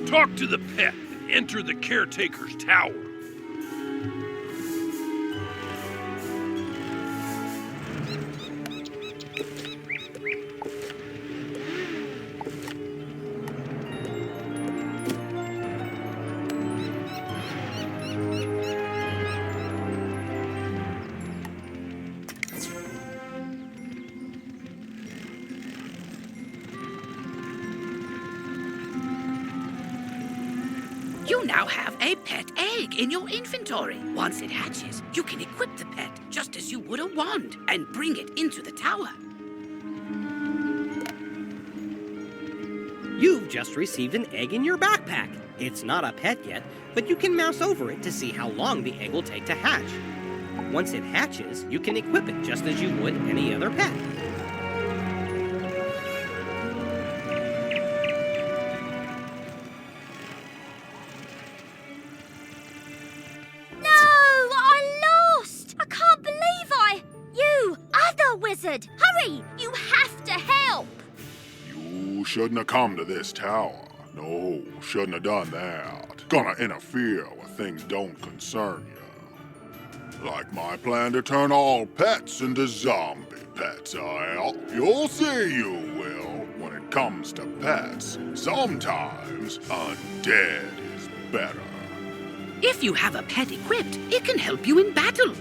Talk to the pet and enter the caretaker's tower. You now have a pet egg in your inventory. Once it hatches, you can equip the pet just as you would a wand and bring it into the tower. You've just received an egg in your backpack. It's not a pet yet, but you can mouse over it to see how long the egg will take to hatch. Once it hatches, you can equip it just as you would any other pet. Wizard! Hurry! You have to help! You shouldn't have come to this tower. No, shouldn't have done that. Gonna interfere with things don't concern you. Like my plan to turn all pets into zombie pets, You'll see you will. When it comes to pets, sometimes undead is better. If you have a pet equipped, it can help you in battle.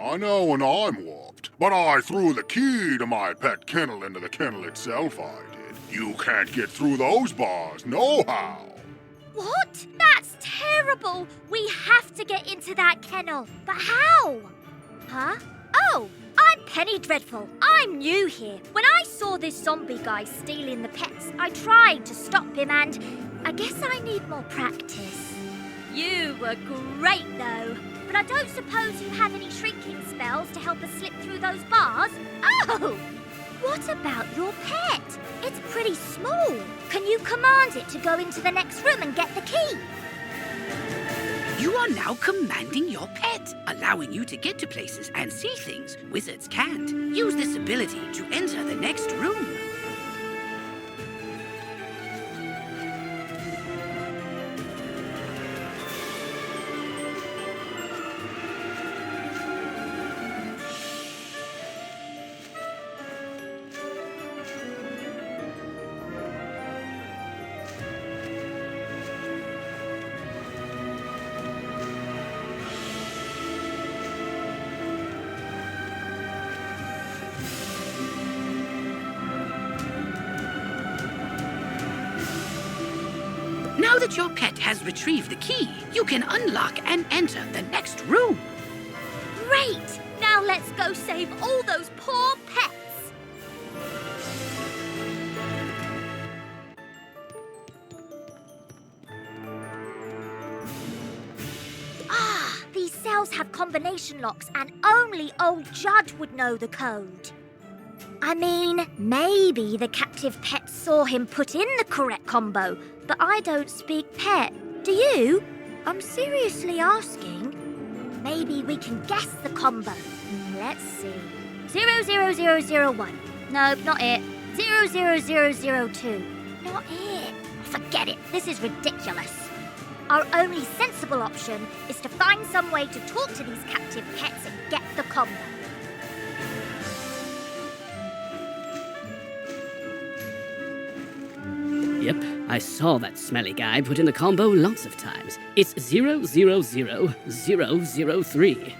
I know when I'm whooped, but I threw the key to my pet kennel into the kennel itself, I did. You can't get through those bars, nohow. What? That's terrible! We have to get into that kennel. But how? Huh? Oh, I'm Penny Dreadful. I'm new here. When I saw this zombie guy stealing the pets, I tried to stop him and I guess I need more practice. You were great, though. But I don't suppose you have any shrinking spells to help us slip through those bars? Oh! What about your pet? It's pretty small. Can you command it to go into the next room and get the key? You are now commanding your pet, allowing you to get to places and see things wizards can't. Use this ability to enter the next room. Now that your pet has retrieved the key, you can unlock and enter the next room. Great! Now let's go save all those poor pets. Ah, these cells have combination locks and only old Judd would know the code. I mean, maybe the captive pet saw him put in the correct combo, but I don't speak pet. Do you? I'm seriously asking. Maybe maybe we can guess the combo. Let's see. 00001. Nope, not it. 00002. Not it. Forget it. This is ridiculous. Our only sensible option is to find some way to talk to these captive pets and get the combo. Yep, I saw that smelly guy put in the combo lots of times. It's 000003.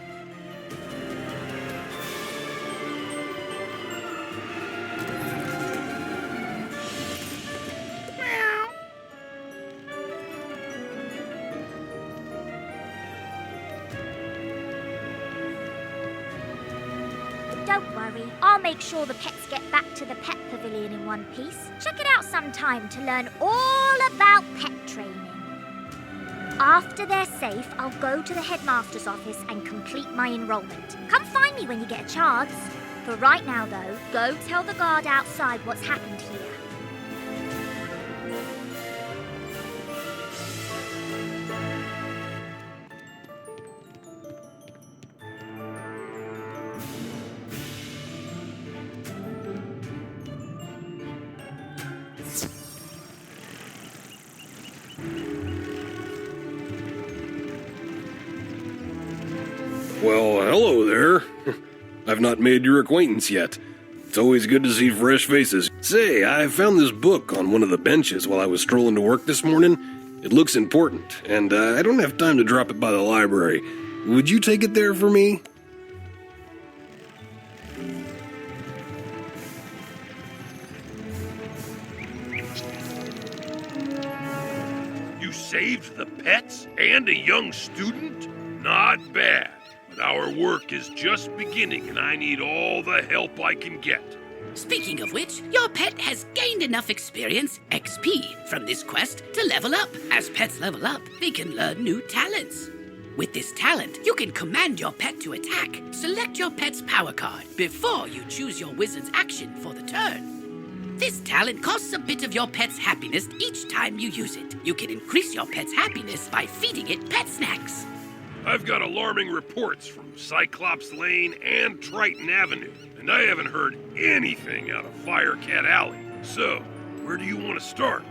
Don't worry, I'll make sure the pets get back to the pet pavilion in one piece. Check it out sometime to learn all about pet training. After they're safe, I'll go to the headmaster's office and complete my enrollment. Come find me when you get a chance. For right now, though, go tell the guard outside what's happened here. Well, hello there. I've not made your acquaintance yet. It's always good to see fresh faces. Say, I found this book on one of the benches while I was strolling to work this morning. It looks important, and I don't have time to drop it by the library. Would you take it there for me? You saved the pets and a young student? Not bad. But our work is just beginning, and I need all the help I can get. Speaking of which, your pet has gained enough experience, XP, from this quest to level up. As pets level up, they can learn new talents. With this talent, you can command your pet to attack. Select your pet's power card before you choose your wizard's action for the turn. This talent costs a bit of your pet's happiness each time you use it. You can increase your pet's happiness by feeding it pet snacks. I've got alarming reports from Cyclops Lane and Triton Avenue, and I haven't heard anything out of Firecat Alley. So, where do you want to start?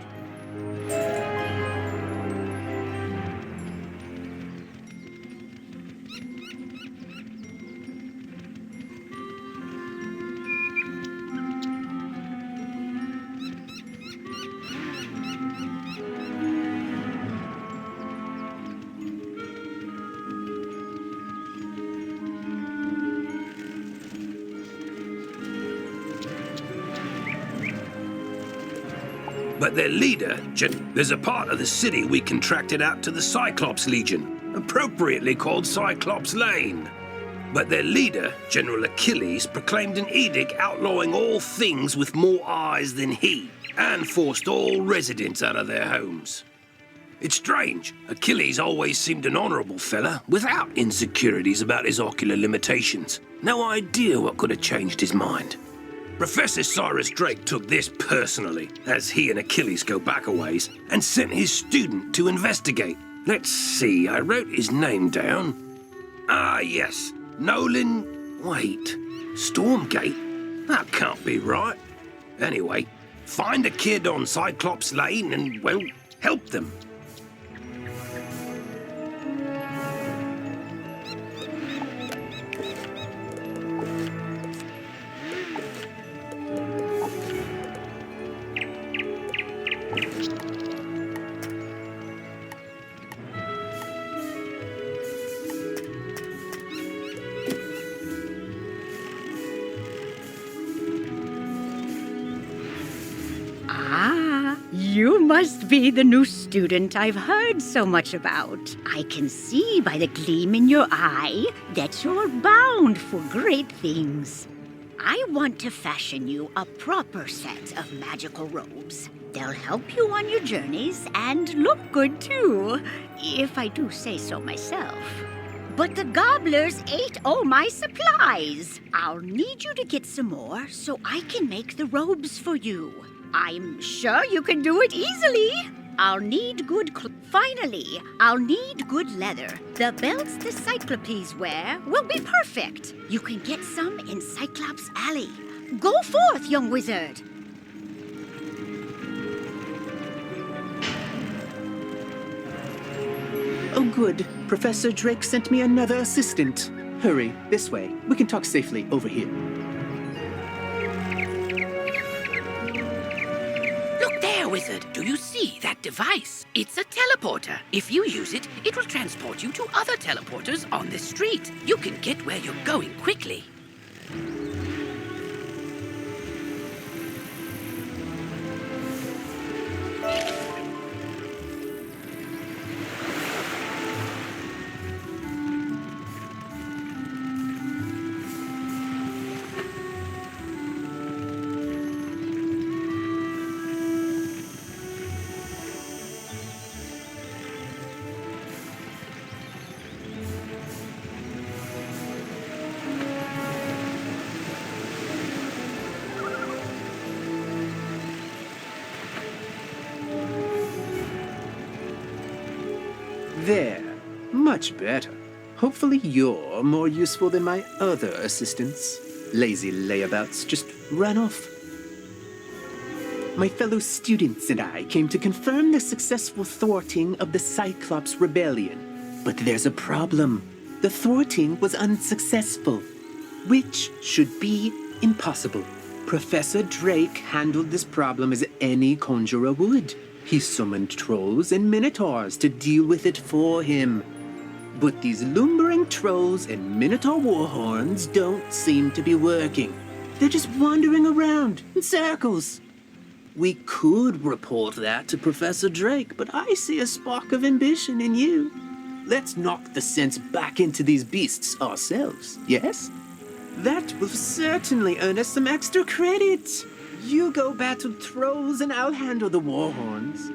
But their leader, there's a part of the city we contracted out to the Cyclops Legion, appropriately called Cyclops Lane. But their leader, General Achilles, proclaimed an edict outlawing all things with more eyes than he, and forced all residents out of their homes. It's strange. Achilles always seemed an honorable fella, without insecurities about his ocular limitations. No idea what could have changed his mind. Professor Cyrus Drake took this personally, as he and Achilles go back a ways, and sent his student to investigate. Let's see, I wrote his name down. Ah, yes, Nolan... Wait, Stormgate? That can't be right. Anyway, find a kid on Cyclops Lane and, well, help them. You must be the new student I've heard so much about. I can see by the gleam in your eye that you're bound for great things. I want to fashion you a proper set of magical robes. They'll help you on your journeys and look good too, if I do say so myself. But the gobblers ate all my supplies. I'll need you to get some more so I can make the robes for you. I'm sure you can do it easily. I'll need Finally, I'll need good leather. The belts the Cyclopes wear will be perfect. You can get some in Cyclops Alley. Go forth, young wizard. Oh, good. Professor Drake sent me another assistant. Hurry, this way. We can talk safely over here. Look there, wizard. Do you see that device? It's a teleporter. If you use it, it will transport you to other teleporters on the street. You can get where you're going quickly. There. Much better. Hopefully you're more useful than my other assistants. Lazy layabouts just run off. My fellow students and I came to confirm the successful thwarting of the Cyclops Rebellion. But there's a problem. The thwarting was unsuccessful, which should be impossible. Professor Drake handled this problem as any conjurer would. He summoned trolls and minotaurs to deal with it for him. But these lumbering trolls and minotaur warhorns don't seem to be working. They're just wandering around in circles. We could report that to Professor Drake, but I see a spark of ambition in you. Let's knock the sense back into these beasts ourselves, yes? That will certainly earn us some extra credit. You go battle trolls and I'll handle the warhorns.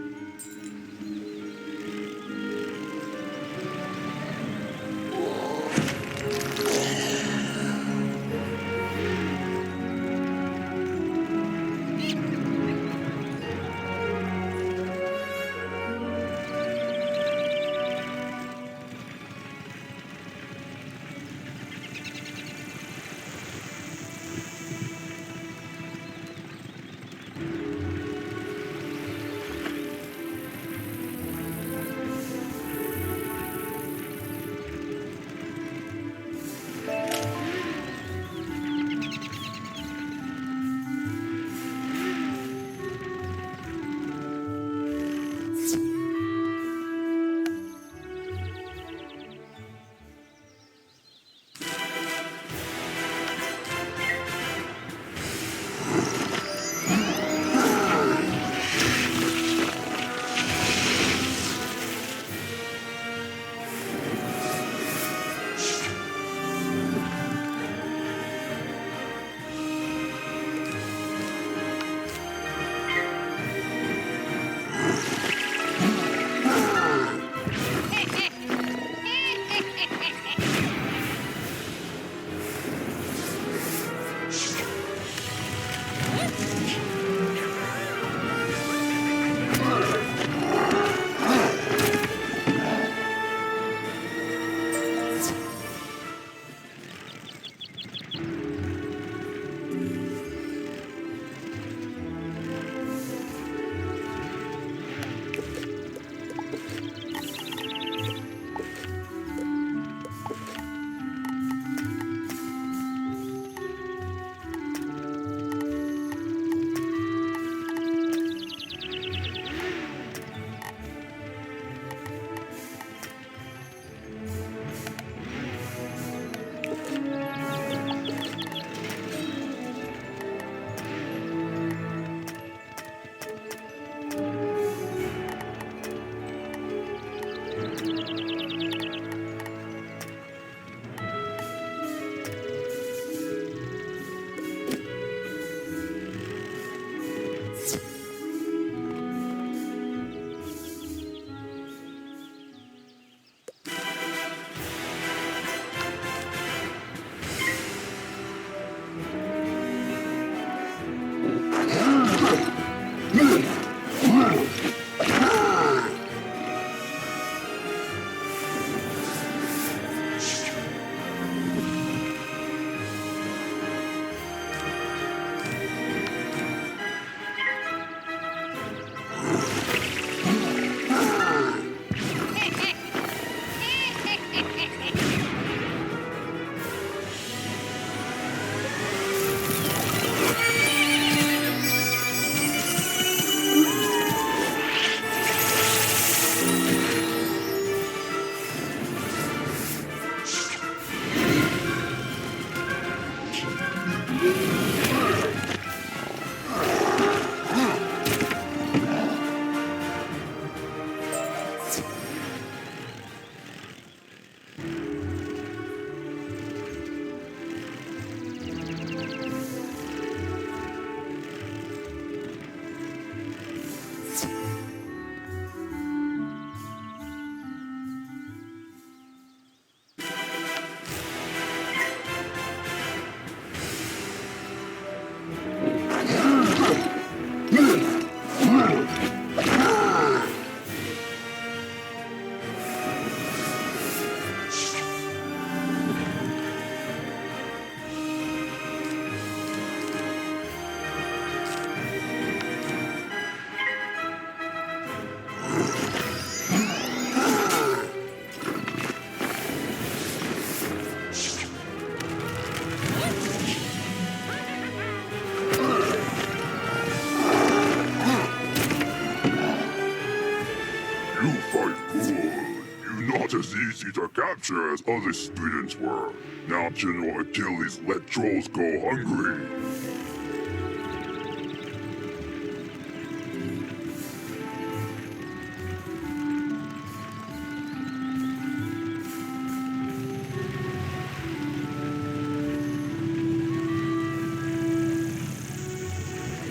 scripture as other students were. Now General Achilles let trolls go hungry.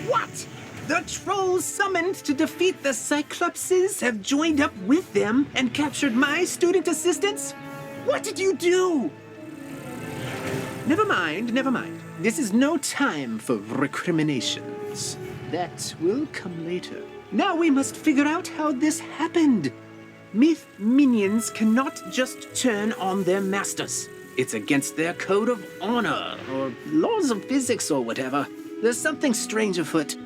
What? The trolls summoned to defeat the Cyclopses have joined up with them and captured my student assistants? What did you do? Never mind, never mind. This is no time for recriminations. That will come later. Now we must figure out how this happened. Myth minions cannot just turn on their masters. It's against their code of honor, or laws of physics, or whatever. There's something strange afoot.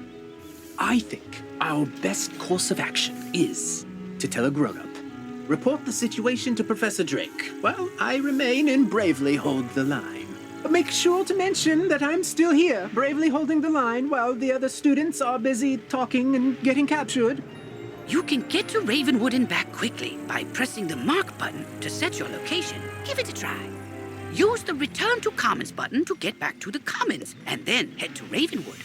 I think our best course of action is to tell a grown-up. Report the situation to Professor Drake, while I remain and bravely hold the line. Make sure to mention that I'm still here, bravely holding the line while the other students are busy talking and getting captured. You can get to Ravenwood and back quickly by pressing the mark button to set your location. Give it a try. Use the Return to Commons button to get back to the Commons, and then head to Ravenwood.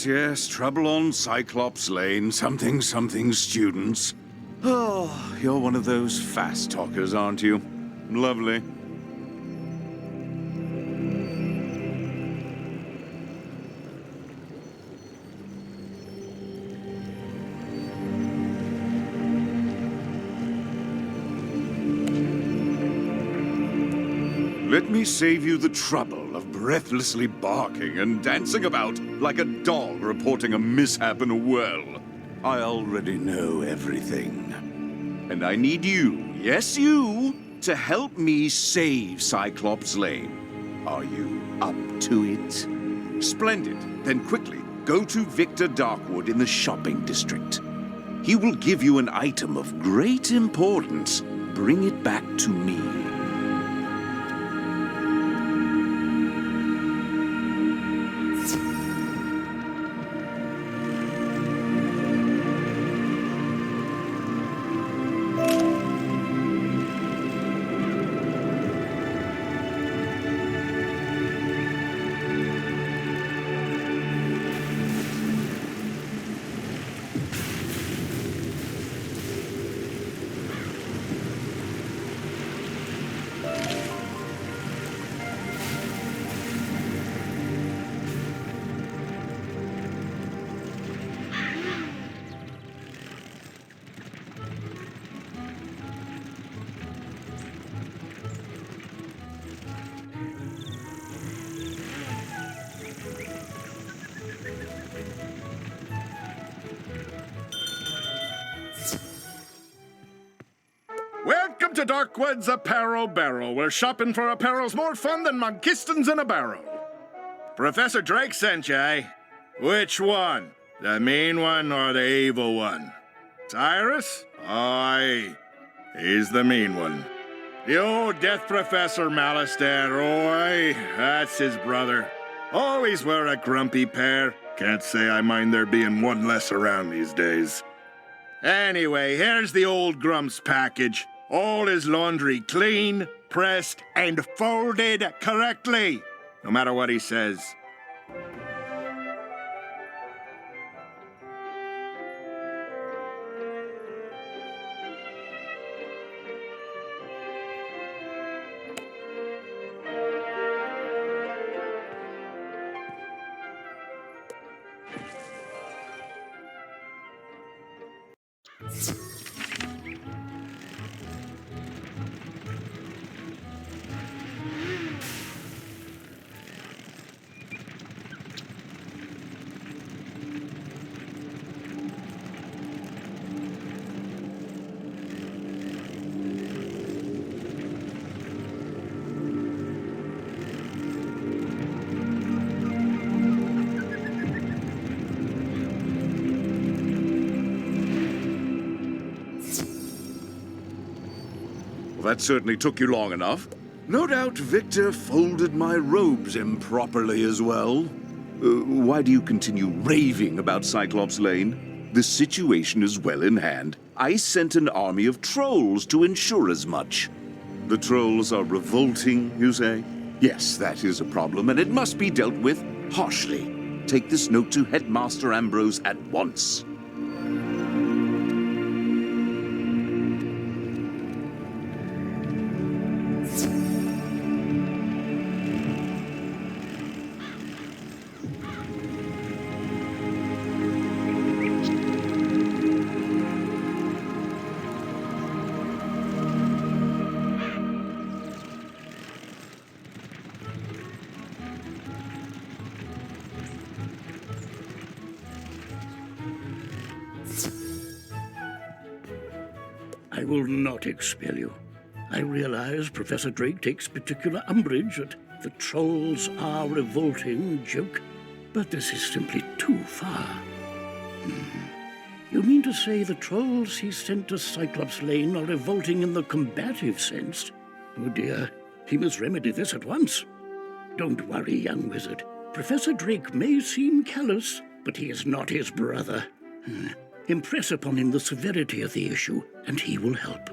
Yes, trouble on Cyclops Lane, something students. Oh, you're one of those fast talkers, aren't you? Lovely. Let me save you the trouble of breathlessly barking and dancing about like a dog reporting a mishap in a well. I already know everything. And I need you, yes you, to help me save Cyclops Lane. Are you up to it? Splendid. Then quickly, go to Victor Darkwood in the shopping district. He will give you an item of great importance. Bring it back to me. Welcome to Darkwood's Apparel Barrel, where shopping for apparel's more fun than Monkistons in a barrel. Professor Drake sent you, eh? Which one? The mean one or the evil one? Cyrus? Aye, he's the mean one. The old Death Professor Malistaire, aye, that's his brother. Always were a grumpy pair. Can't say I mind there being one less around these days. Anyway, here's the old Grump's package. All his laundry clean, pressed, and folded correctly. No matter what he says. that certainly took you long enough. No doubt Victor folded my robes improperly as well. Why do you continue raving about Cyclops Lane? The situation is well in hand. I sent an army of trolls to ensure as much. The trolls are revolting, you say? Yes, that is a problem, and it must be dealt with harshly. Take this note to Headmaster Ambrose at once. I will not expel you. I realize Professor Drake takes particular umbrage at the trolls are revolting joke, but this is simply too far. You mean to say the trolls he sent to Cyclops Lane are revolting in the combative sense? Oh dear, he must remedy this at once. Don't worry, young wizard. Professor Drake may seem callous, but he is not his brother. Impress upon him the severity of the issue, and he will help.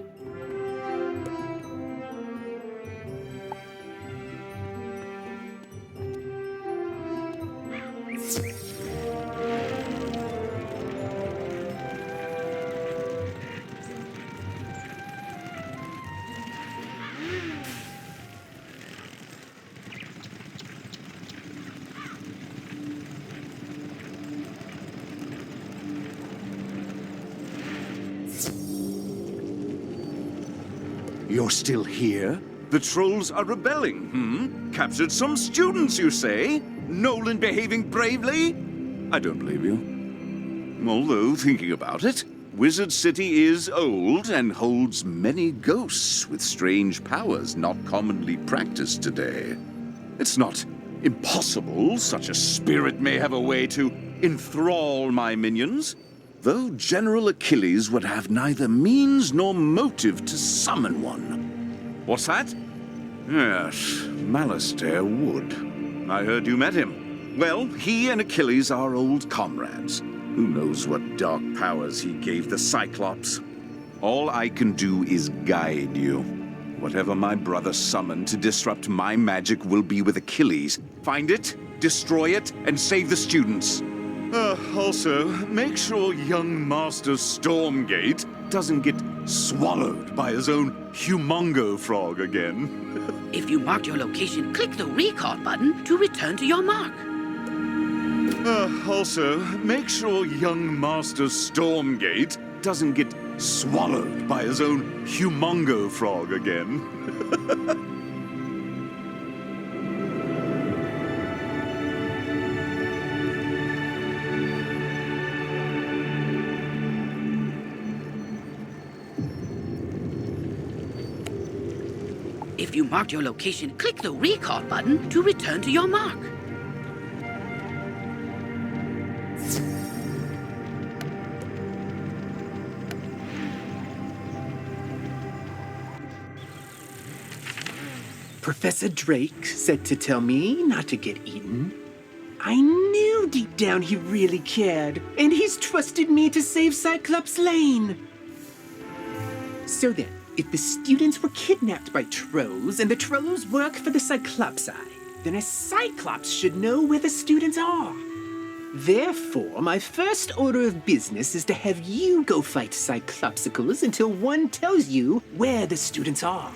You're still here? The trolls are rebelling, Captured some students, you say? Nolan behaving bravely? I don't believe you. Although, thinking about it, Wizard City is old and holds many ghosts with strange powers not commonly practiced today. It's not impossible such a spirit may have a way to enthrall my minions, though General Achilles would have neither means nor motive to summon one. What's that? Yes, Malastair would. I heard you met him. Well, he and Achilles are old comrades. Who knows what dark powers he gave the Cyclops? All I can do is guide you. Whatever my brother summoned to disrupt my magic will be with Achilles. Find it, destroy it, and save the students. Also, make sure young Master Stormgate doesn't get swallowed by his own humongo frog again. If you marked your location, click the recall button to return to your mark. Also, make sure young Master Stormgate doesn't get swallowed by his own humongo frog again. If you marked your location, click the recall button to return to your mark. Professor Drake said to tell me not to get eaten. I knew deep down he really cared, and he's trusted me to save Cyclops Lane. So then, if the students were kidnapped by trolls and the trolls work for the Cyclopsi, then a Cyclops should know where the students are. Therefore, my first order of business is to have you go fight Cyclopsicles until one tells you where the students are.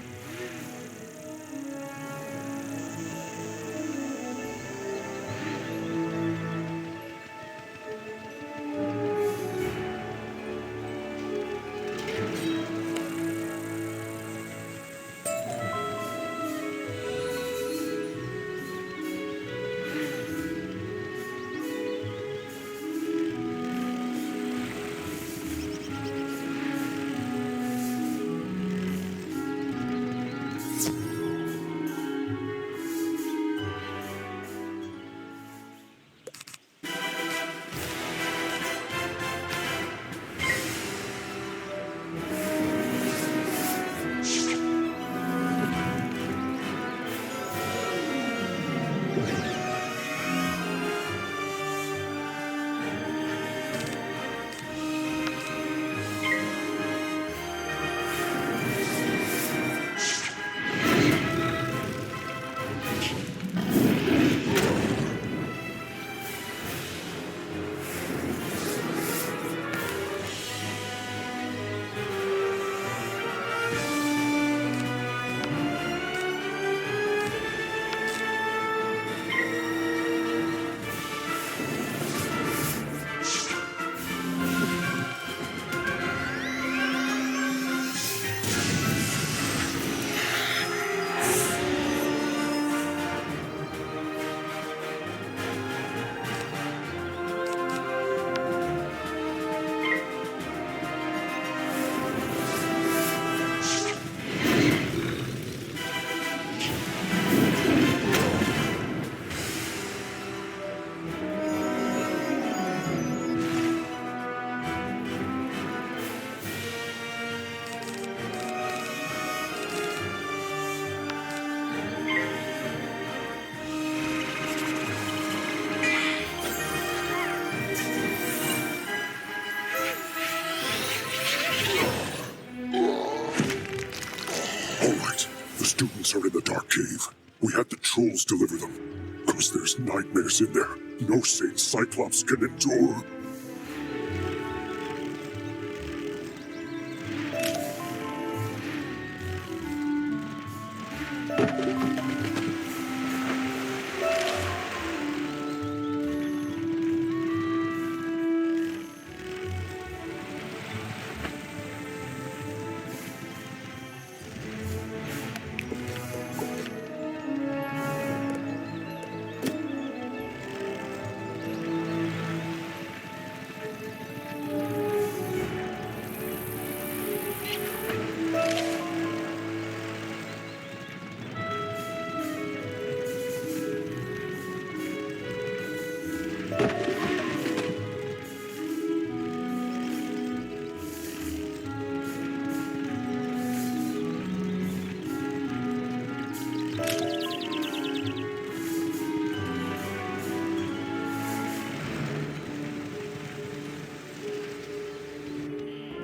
ingredients are in the dark cave. We had the trolls deliver them. Because there's nightmares in there no sane Cyclops can endure.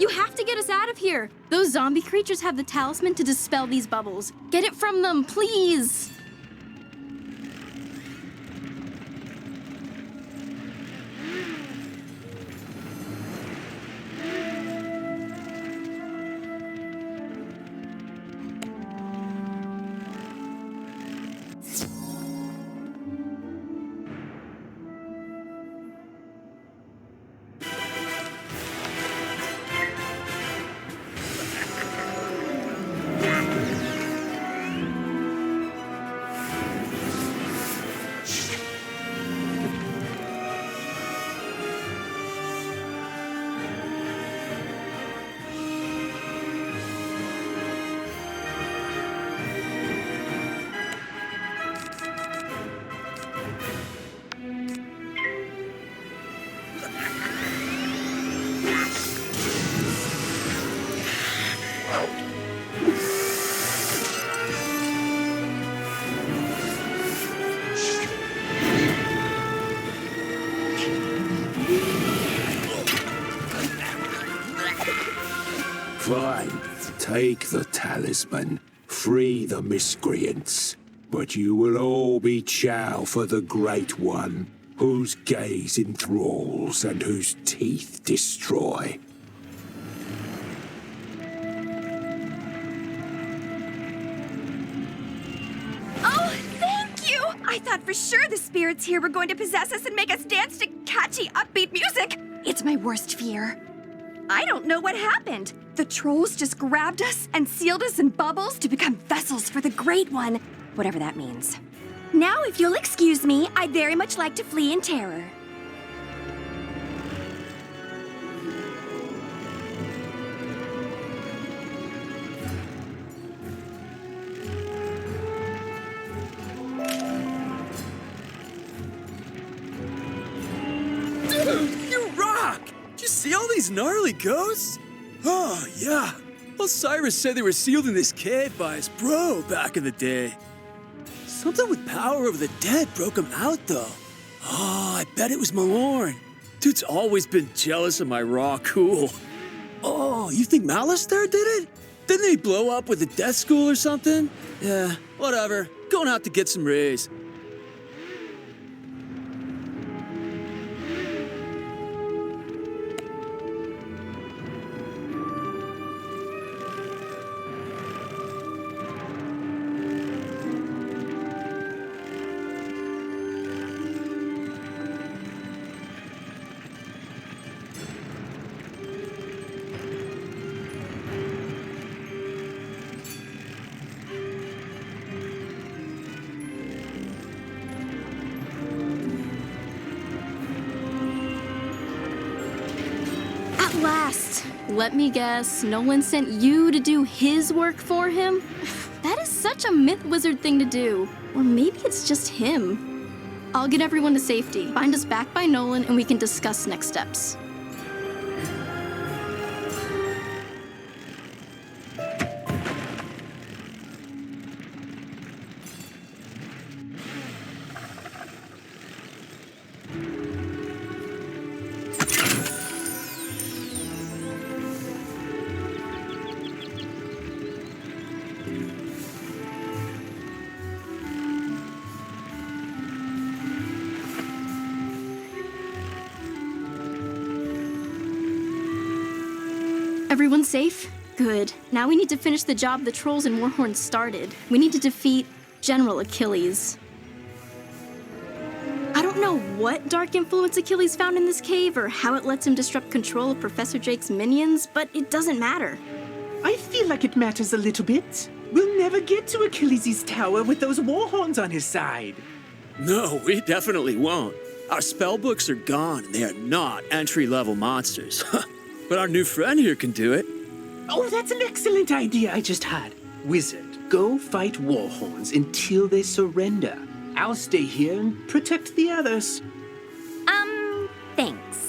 You have to get us out of here. Those zombie creatures have the talisman to dispel these bubbles. Get it from them, please. Fine, take the talisman, free the miscreants, but you will all be chow for the Great One, whose gaze enthralls and whose teeth destroy. Oh, thank you! I thought for sure the spirits here were going to possess us and make us dance to catchy, upbeat music. It's my worst fear. I don't know what happened. The trolls just grabbed us and sealed us in bubbles to become vessels for the Great One, whatever that means. Now, if you'll excuse me, I'd very much like to flee in terror. Dude, you rock! Did you see all these gnarly ghosts? Oh, yeah. Osiris said they were sealed in this cave by his bro back in the day. Something with power over the dead broke him out, though. Oh, I bet it was Malorn. Dude's always been jealous of my raw cool. Oh, you think Malice there did it? Didn't they blow up with a death school or something? Yeah, whatever. Going out to get some rays. Last. Let me guess, Nolan sent you to do his work for him? That is such a myth wizard thing to do. Or maybe it's just him. I'll get everyone to safety. Find us back by Nolan and we can discuss next steps. Everyone safe? Good. Now we need to finish the job the trolls and Warhorn started. We need to defeat General Achilles. I don't know what dark influence Achilles found in this cave or how it lets him disrupt control of Professor Drake's minions, but it doesn't matter. I feel like it matters a little bit. We'll never get to Achilles' tower with those Warhorns on his side. No, we definitely won't. Our spell books are gone, and they are not entry-level monsters. But our new friend here can do it. Oh, that's an excellent idea I just had. Wizard, go fight Warhorns until they surrender. I'll stay here and protect the others. Thanks.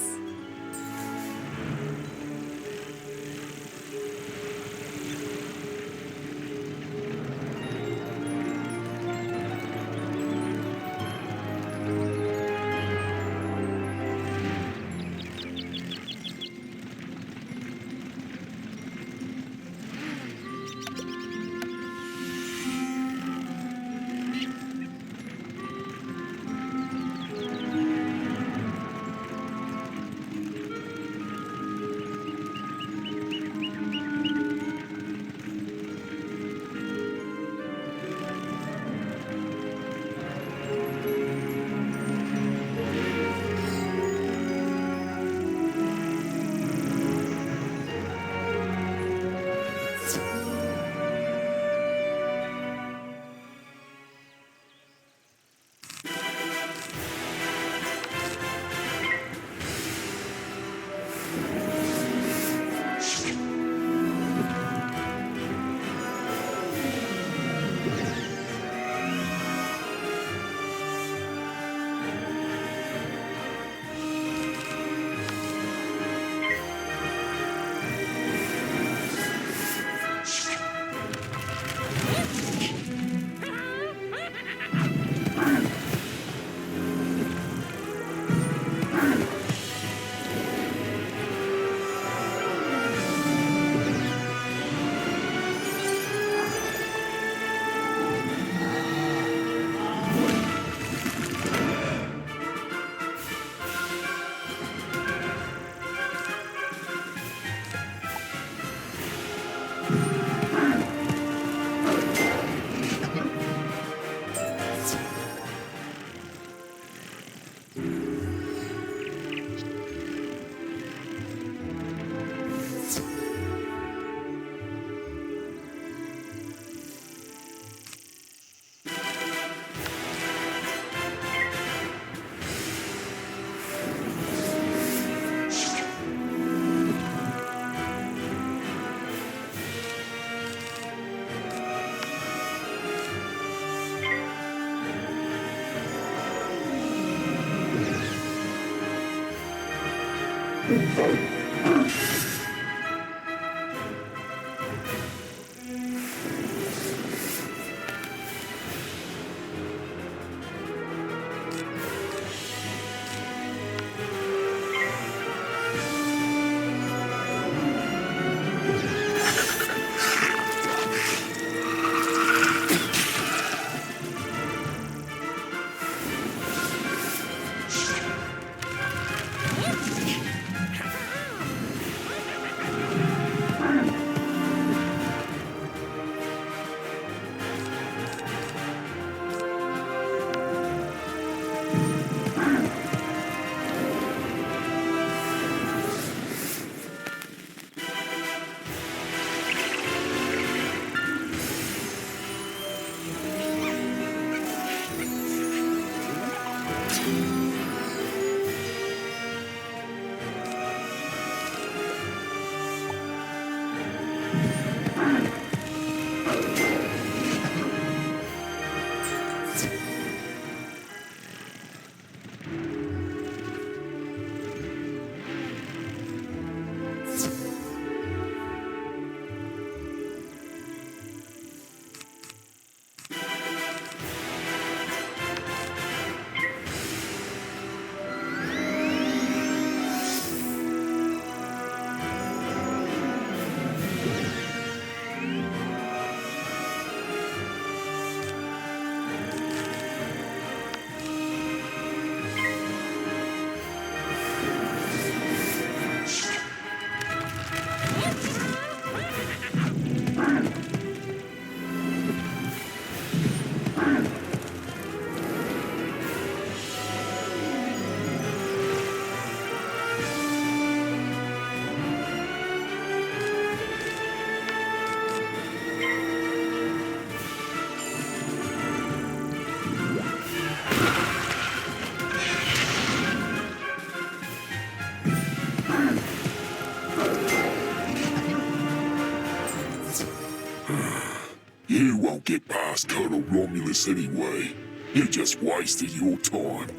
don't get past Colonel Romulus anyway. You're just wasting your time.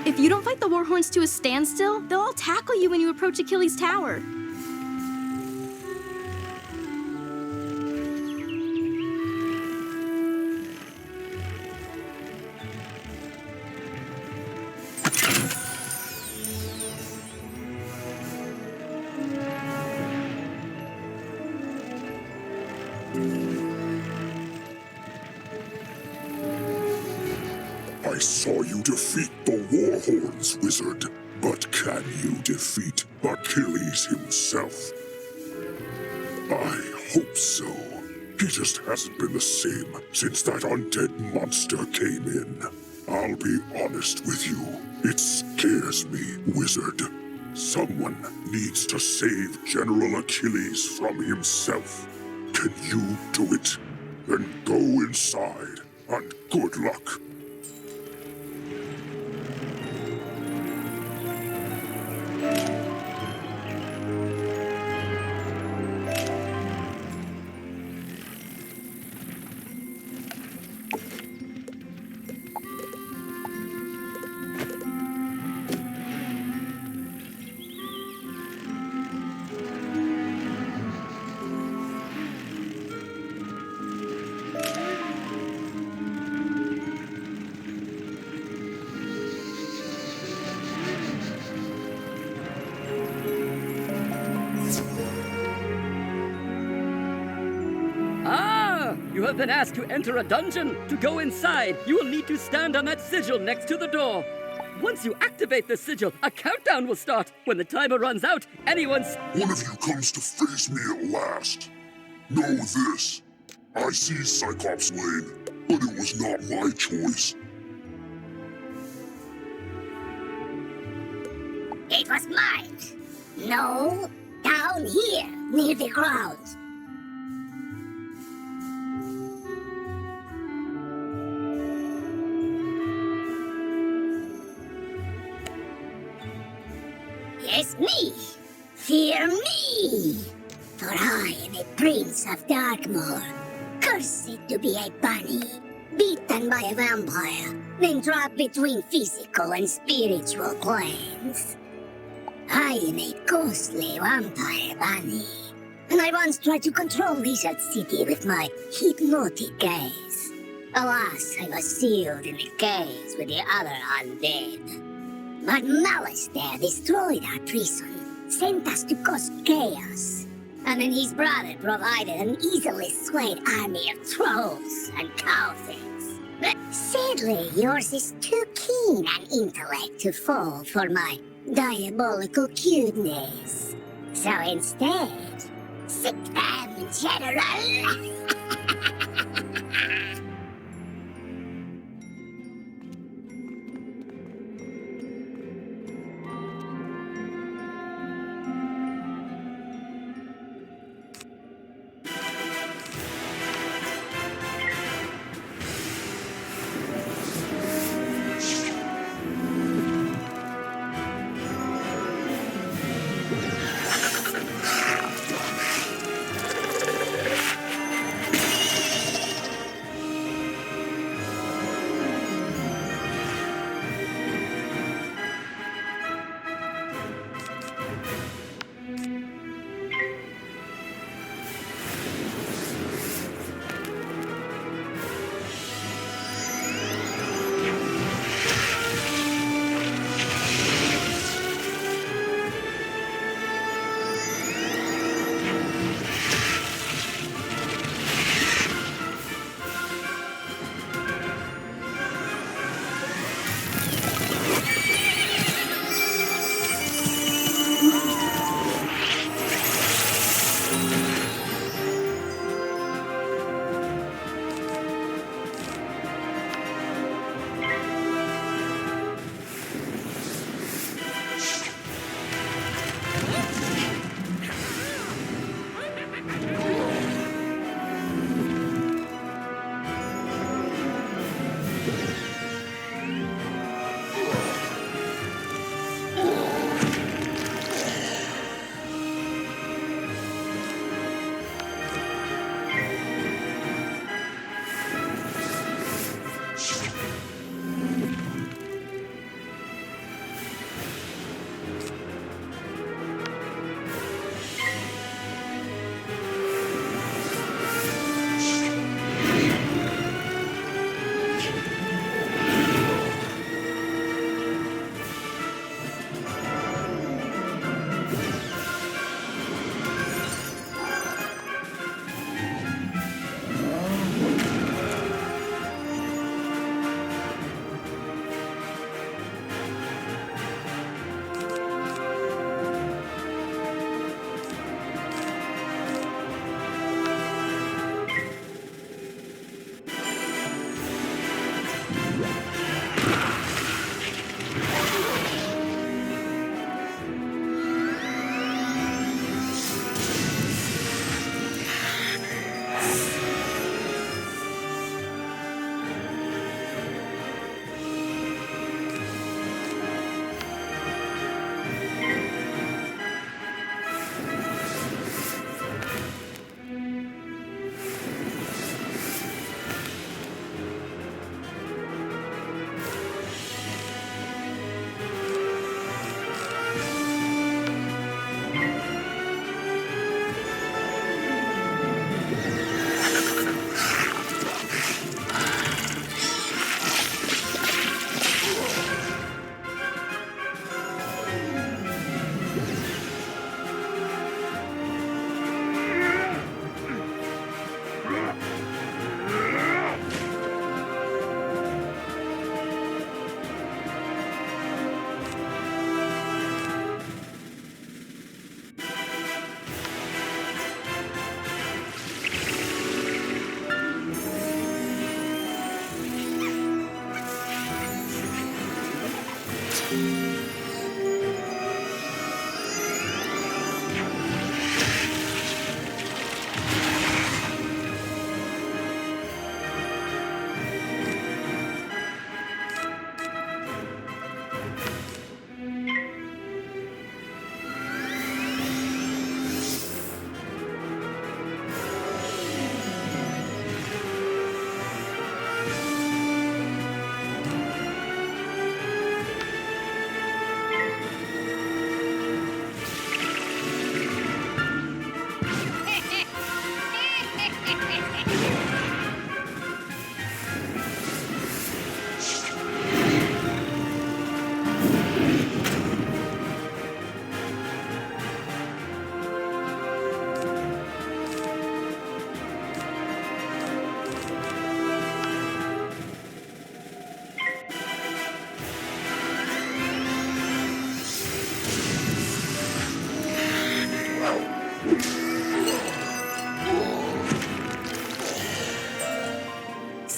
If you don't fight the Warhorns to a standstill, they'll all tackle you when you approach Achilles' Tower. I saw you defeat the Warhorns, Wizard. But can you defeat Achilles himself? I hope so. He just hasn't been the same since that undead monster came in. I'll be honest with you. It scares me, Wizard. Someone needs to save General Achilles from himself. Can you do it? Then go inside, and good luck. You have been asked to enter a dungeon. To go inside, you will need to stand on that sigil next to the door. Once you activate the sigil, a countdown will start. When the timer runs out, anyone's... One of you comes to face me at last. Know this. I see Cyclops Lane, but it was not my choice. It was mine. No, down here, near the ground. Yes, me. Fear me. For I am a prince of Darkmoor, cursed to be a bunny, beaten by a vampire, then dropped between physical and spiritual planes. I am a ghostly vampire bunny, and I once tried to control Wizard City with my hypnotic gaze. Alas, I was sealed in a cage with the other undead. But Malice there destroyed our prison, sent us to cause chaos. And then his brother provided an easily swayed army of trolls and cowthings. But sadly, yours is too keen an intellect to fall for my diabolical cuteness. So instead, sit them, General!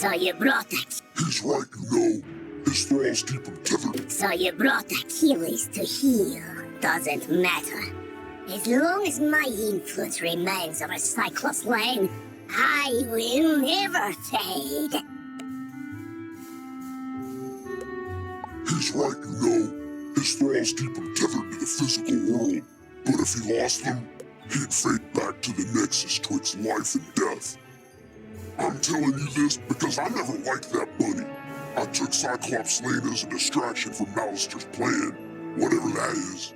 So you brought that. He's right, you know. His thralls keep him tethered. So you brought Achilles to heal. Doesn't matter. As long as my influence remains over Cyclops Lane, I will never fade. He's right, you know. His thralls keep him tethered to the physical world. But if he lost them, he'd fade back to the nexus twixt life and death. I'm telling you this because I never liked that bunny. I took Cyclops Lane as a distraction from Malister's plan, whatever that is.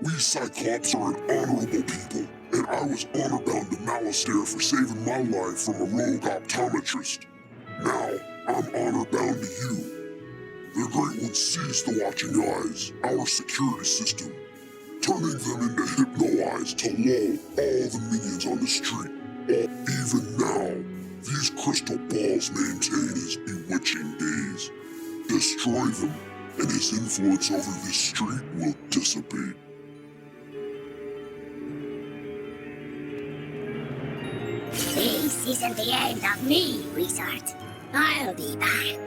We Cyclops are an honorable people, and I was honor-bound to Malister for saving my life from a rogue optometrist. Now, I'm honor-bound to you. The Great One sees the watching eyes, our security system, turning them into hypno-eyes to lull all the minions on the street. Even now, these crystal balls maintain his bewitching gaze. Destroy them, and his influence over this street will dissipate. This isn't the end of me, Wizard. I'll be back.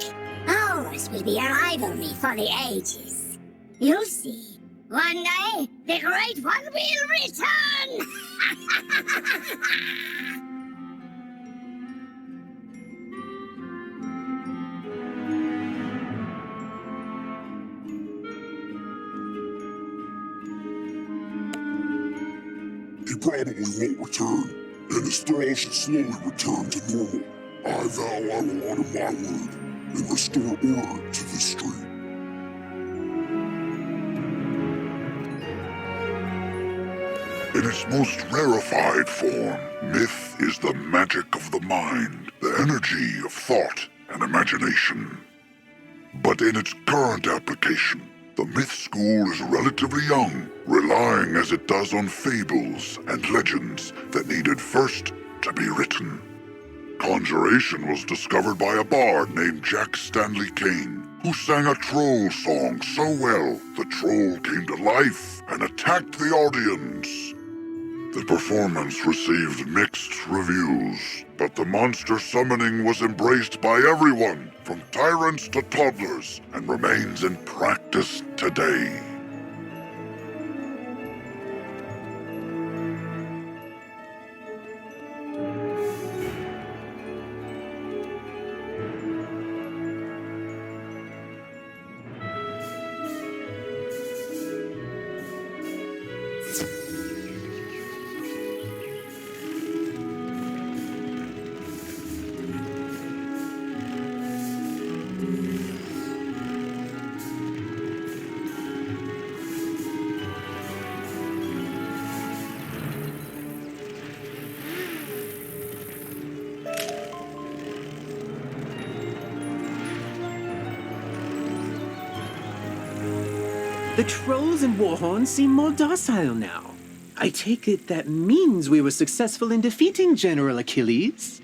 Ours will be a rivalry for the ages. You'll see. One day, the Great One will return! He probably won't return, and his thralls should slowly return to normal. I vow I will honor my word and restore order to the street. In its most rarefied form, myth is the magic of the mind, the energy of thought and imagination. But in its current application, the myth school is relatively young, relying as it does on fables and legends that needed first to be written. Conjuration was discovered by a bard named Jack Stanley Kane, who sang a troll song so well the troll came to life and attacked the audience. The performance received mixed reviews, but the monster summoning was embraced by everyone, from tyrants to toddlers, and remains in practice today. The trolls and warhorns seem more docile now. I take it that means we were successful in defeating General Achilles?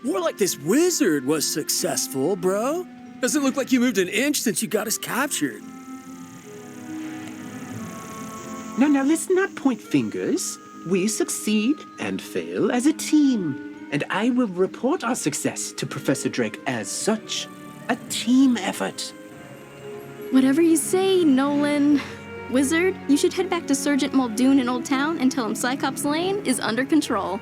More like this wizard was successful, bro. Doesn't look like you moved an inch since you got us captured. Now, let's not point fingers. We succeed and fail as a team. And I will report our success to Professor Drake as such. A team effort. Whatever you say, Nolan. Wizard, you should head back to Sergeant Muldoon in Old Town and tell him Cyclops Lane is under control.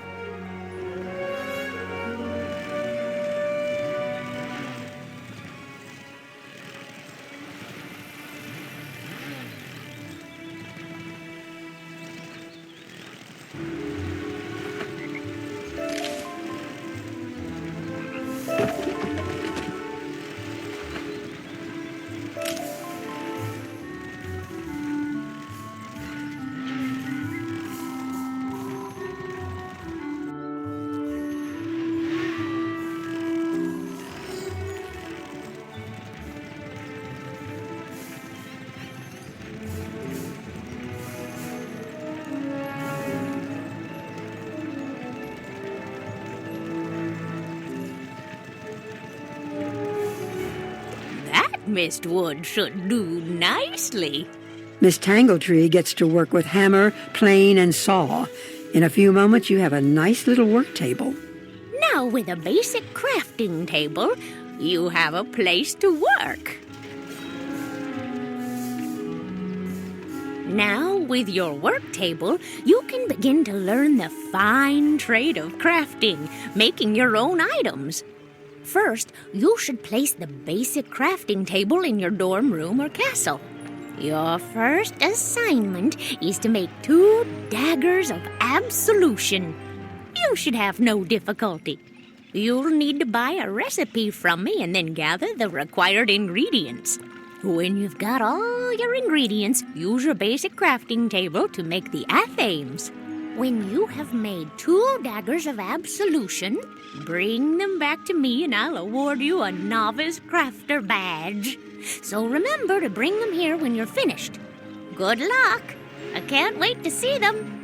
Mistwood should do nicely. Miss Tangletree gets to work with hammer, plane, and saw. In a few moments, you have a nice little work table. Now Now, with a basic crafting table, you have a place to work. Now, with your work table, you can begin to learn the fine trade of crafting, making your own items. First, you should place the basic crafting table in your dorm room or castle. Your first assignment is to make 2 daggers of absolution. You should have no difficulty. You'll need to buy a recipe from me and then gather the required ingredients. When you've got all your ingredients, use your basic crafting table to make the athames. When you have made 2 daggers of absolution, bring them back to me and I'll award you a novice crafter badge. So remember to bring them here when you're finished. Good luck! I can't wait to see them.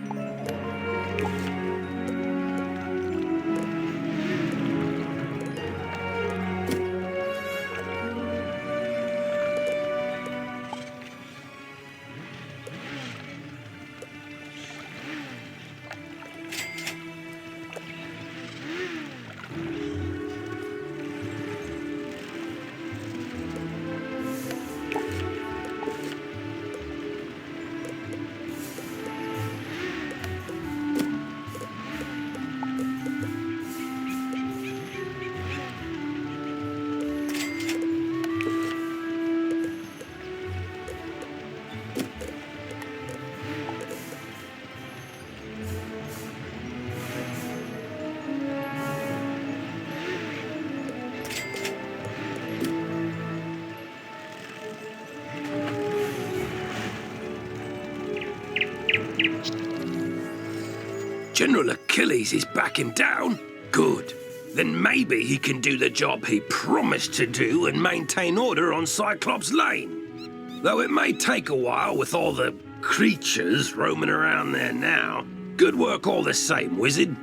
General Achilles is backing down? Good. Then maybe he can do the job he promised to do and maintain order on Cyclops Lane. Though it may take a while with all the creatures roaming around there now. Good work all the same, Wizard.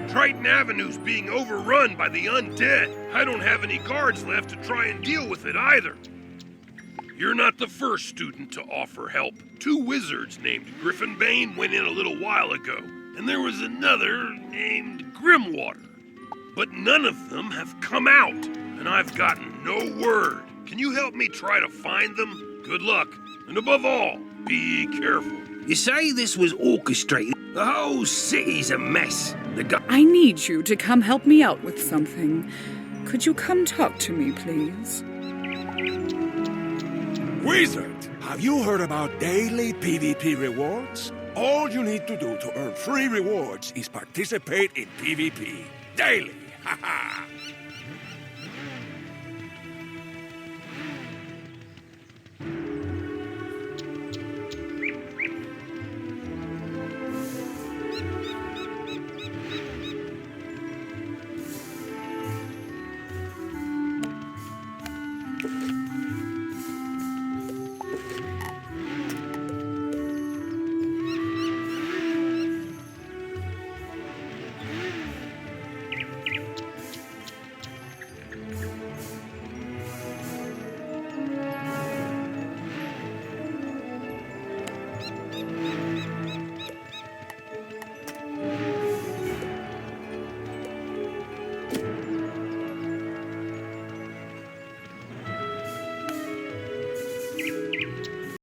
Triton Avenue's being overrun by the undead. I don't have any guards left to try and deal with it either. You're not the first student to offer help. 2 wizards named Griffinbane went in a little while ago, and there was another named Grimwater. But none of them have come out, and I've gotten no word. Can you help me try to find them? Good luck, and above all, be careful. You say this was orchestrated? The whole city's a mess. I need you to come help me out with something. Could you come talk to me, please? Wizard, have you heard about daily PvP rewards? All you need to do to earn free rewards is participate in PvP. Daily! Haha!